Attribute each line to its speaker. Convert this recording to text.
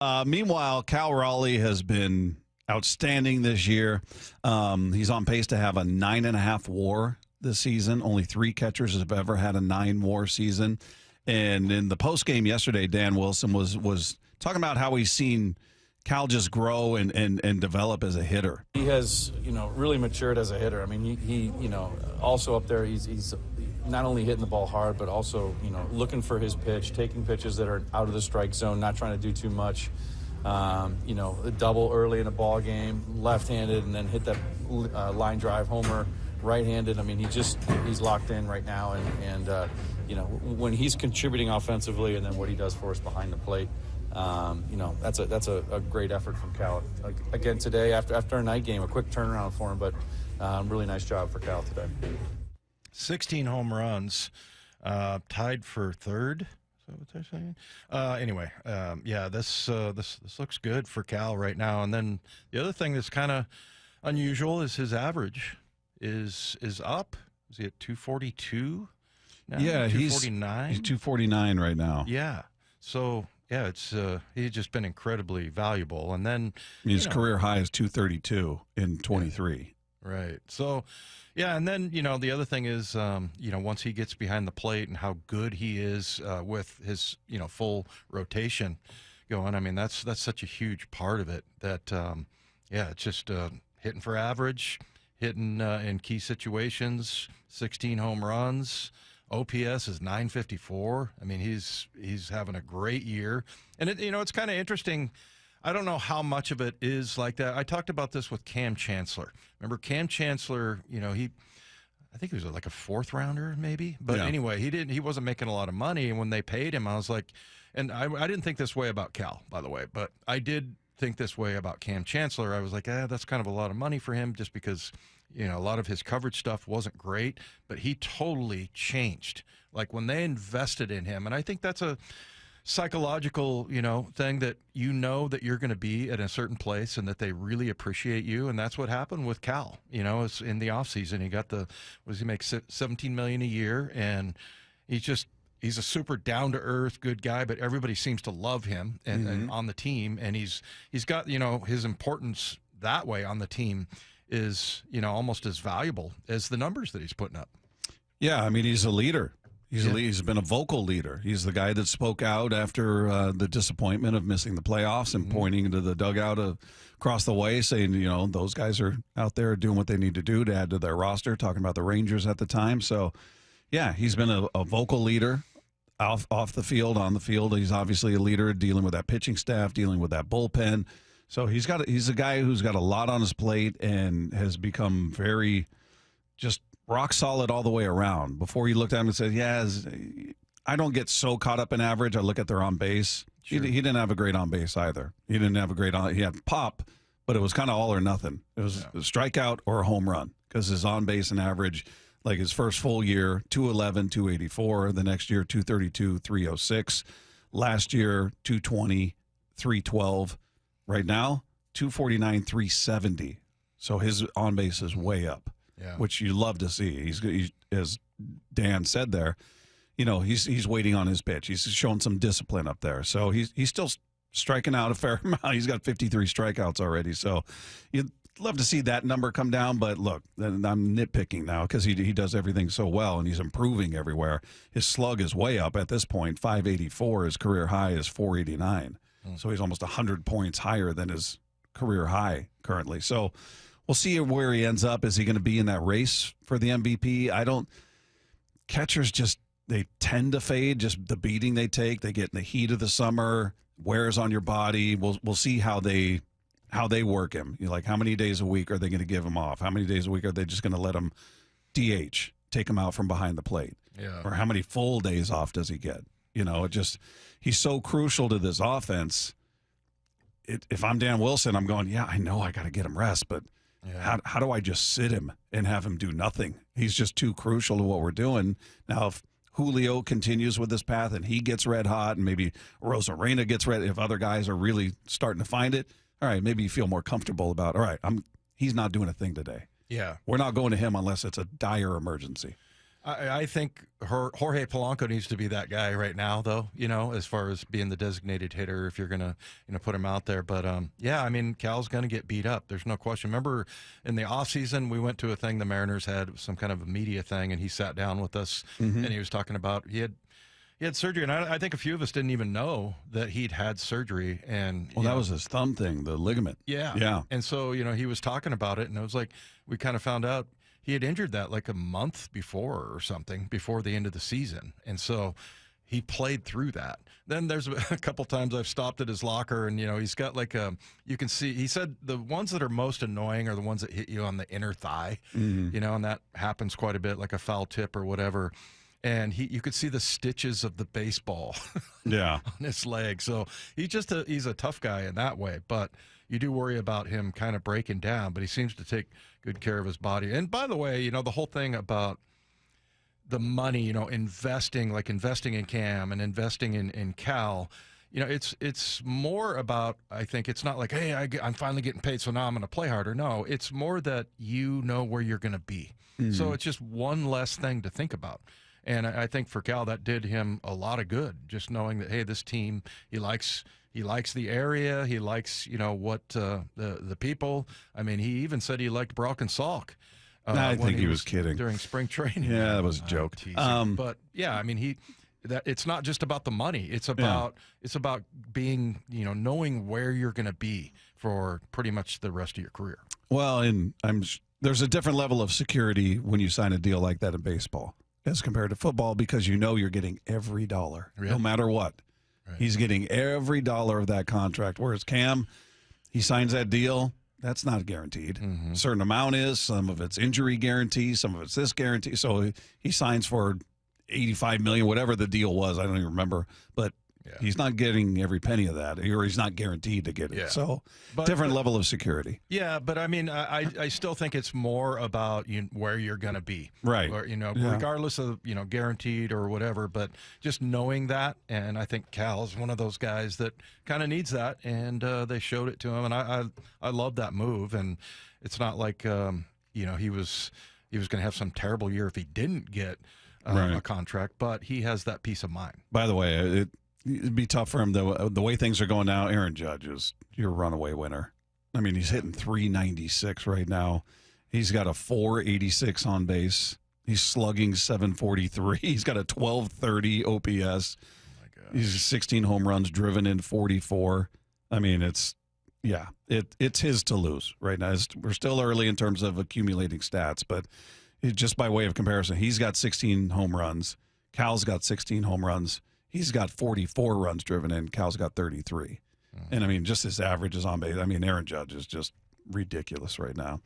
Speaker 1: Meanwhile, Cal Raleigh has been outstanding this year. He's on pace to have a 9.5 WAR this season. Only 3 catchers have ever had a 9 WAR season. And in the post game yesterday, Dan Wilson was talking about how he's seen Cal just grow and develop as a hitter.
Speaker 2: He has, really matured as a hitter. I mean, he also up there, he's not only hitting the ball hard, but also, looking for his pitch, taking pitches that are out of the strike zone, not trying to do too much. A double early in a ball game, left-handed, and then hit that line drive homer right-handed. I mean, he's locked in right now, and when he's contributing offensively, and then what he does for us behind the plate. That's a great effort from Cal. Again today, after a night game, a quick turnaround for him, but really nice job for Cal today.
Speaker 3: 16 home runs, tied for third. Is that what they're saying? Anyway, this looks good for Cal right now. And then the other thing that's kind of unusual is his average is up. Is he at 242 now?
Speaker 1: Yeah,
Speaker 3: 249.
Speaker 1: He's 249 right now.
Speaker 3: Yeah. So. Yeah, he's just been incredibly valuable. And then
Speaker 1: his career high is 232 in 23.
Speaker 3: Right. So, yeah, and then, the other thing is, once he gets behind the plate and how good he is with his, full rotation going, I mean, that's such a huge part of it that, it's just hitting for average, hitting in key situations, 16 home runs. OPS is 954. I mean, he's having a great year. And, it's kind of interesting. I don't know how much of it is like that. I talked about this with Cam Chancellor. Remember, Cam Chancellor, I think he was like a 4th rounder maybe. But anyway, he wasn't making a lot of money. And when they paid him, I was like, and I didn't think this way about Cal, by the way, but I did think this way about Cam Chancellor. I was like, that's kind of a lot of money for him just because – a lot of his coverage stuff wasn't great, but he totally changed. Like when they invested in him, and I think that's a psychological, thing that that you're going to be at a certain place and that they really appreciate you, and that's what happened with Cal. It's in the offseason. He got he makes $17 million a year, and he's a super down-to-earth good guy, but everybody seems to love him and on the team, and he's got his importance that way on the team is, almost as valuable as the numbers that he's putting up.
Speaker 1: Yeah, I mean, he's a leader. He's been a vocal leader. He's the guy that spoke out after the disappointment of missing the playoffs and pointing into the dugout across the way, saying, those guys are out there doing what they need to do to add to their roster, talking about the Rangers at the time. So, yeah, he's been a vocal leader off the field, on the field. He's obviously a leader dealing with that pitching staff, dealing with that bullpen. So he's a guy who's got a lot on his plate and has become very just rock solid all the way around. Before you looked at him and said, I don't get so caught up in average. I look at their on base. Sure. He didn't have a great on base either. He didn't have a great he had pop, but it was kind of all or nothing. It was a strikeout or a home run because his on base and average, like his first full year, 211, 284. The next year, 232, 306. Last year, 220, 312. Right now, 249, 370. So his on base is way up, which you love to see. He's as Dan said there, he's waiting on his pitch. He's showing some discipline up there. So he's still striking out a fair amount. He's got 53 strikeouts already. So you'd love to see that number come down. But look, I'm nitpicking now because he does everything so well and he's improving everywhere. His slug is way up at this point. 584. His career high is 489. So he's almost 100 points higher than his career high currently. So we'll see where he ends up. Is he going to be in that race for the MVP? Catchers they tend to fade, just the beating they take. They get in the heat of the summer, wears on your body. We'll see how they work him. Like how many days a week are they going to give him off? How many days a week are they just going to let him DH, take him out from behind the plate?
Speaker 3: Yeah.
Speaker 1: Or how many full days off does he get? He's so crucial to this offense. If I'm Dan Wilson, I'm going, I know I got to get him rest, but how do I just sit him and have him do nothing? He's just too crucial to what we're doing. Now, if Julio continues with this path and he gets red hot and maybe Rosarena gets red, if other guys are really starting to find it, all right, maybe you feel more comfortable about, all right, he's not doing a thing today.
Speaker 3: Yeah.
Speaker 1: We're not going to him unless it's a dire emergency.
Speaker 3: I think Jorge Polanco needs to be that guy right now, though, as far as being the designated hitter if you're going to put him out there. But, yeah, I mean, Cal's going to get beat up. There's no question. Remember in the offseason, we went to a thing the Mariners had, some kind of a media thing, and he sat down with us, and he was talking about he had surgery. And I think a few of us didn't even know that he'd had surgery. And
Speaker 1: Well, that was his thumb thing, the ligament.
Speaker 3: Yeah.
Speaker 1: Yeah.
Speaker 3: And so, he was talking about it, and it was like we kind of found out he had injured that like a month before or something, before the end of the season. And so he played through that. Then there's a couple times I've stopped at his locker, and, he's got like you can see, he said the ones that are most annoying are the ones that hit you on the inner thigh, and that happens quite a bit, like a foul tip or whatever. And you could see the stitches of the baseball
Speaker 1: Yeah.
Speaker 3: on his leg. So he's a tough guy in that way, but you do worry about him kind of breaking down, but he seems to take good care of his body. And by the way, the whole thing about the money, investing in Cam and investing in Cal, it's more about, I think it's not like, hey, I'm finally getting paid, so now I'm going to play harder. No, it's more that where you're going to be. So it's just one less thing to think about. And I think for Cal, that did him a lot of good, just knowing that, hey, this team, he likes the area. He likes, what the people. I mean, he even said he liked Brock and Salk.
Speaker 1: I think he was kidding.
Speaker 3: During spring training.
Speaker 1: Yeah, that was a joke.
Speaker 3: But, yeah, I mean, it's not just about the money. It's about being, knowing where you're going to be for pretty much the rest of your career.
Speaker 1: Well, and there's a different level of security when you sign a deal like that in baseball as compared to football, because you're getting every dollar, no matter what. Right. He's getting every dollar of that contract. Whereas Cam, he signs that deal, that's not guaranteed. A certain amount is, some of it's injury guarantee, some of it's this guarantee. So he signs for $85 million, whatever the deal was. I don't even remember, but he's not getting every penny of that, or he's not guaranteed to get it.
Speaker 3: Yeah.
Speaker 1: So different level of security.
Speaker 3: Yeah, but I mean, I still think it's more about where you're going to be.
Speaker 1: Right.
Speaker 3: Or, regardless of, guaranteed or whatever, but just knowing that. And I think Cal's one of those guys that kind of needs that, and they showed it to him. And I love that move. And it's not like, he was going to have some terrible year if he didn't get a contract, but he has that peace of mind.
Speaker 1: By the way, it'd be tough for him, the way things are going now. Aaron Judge is your runaway winner. I mean, he's hitting 396 right now. He's got a 486 on base. He's slugging 743. He's got a 1230 OPS. Oh my gosh. He's 16 home runs, driven in 44. I mean, it's his to lose right now. We're still early in terms of accumulating stats, but just by way of comparison, he's got 16 home runs. Cal's got 16 home runs. He's got 44 runs driven in. Cal's got 33. And, I mean, just his averages on base. I mean, Aaron Judge is just ridiculous right now.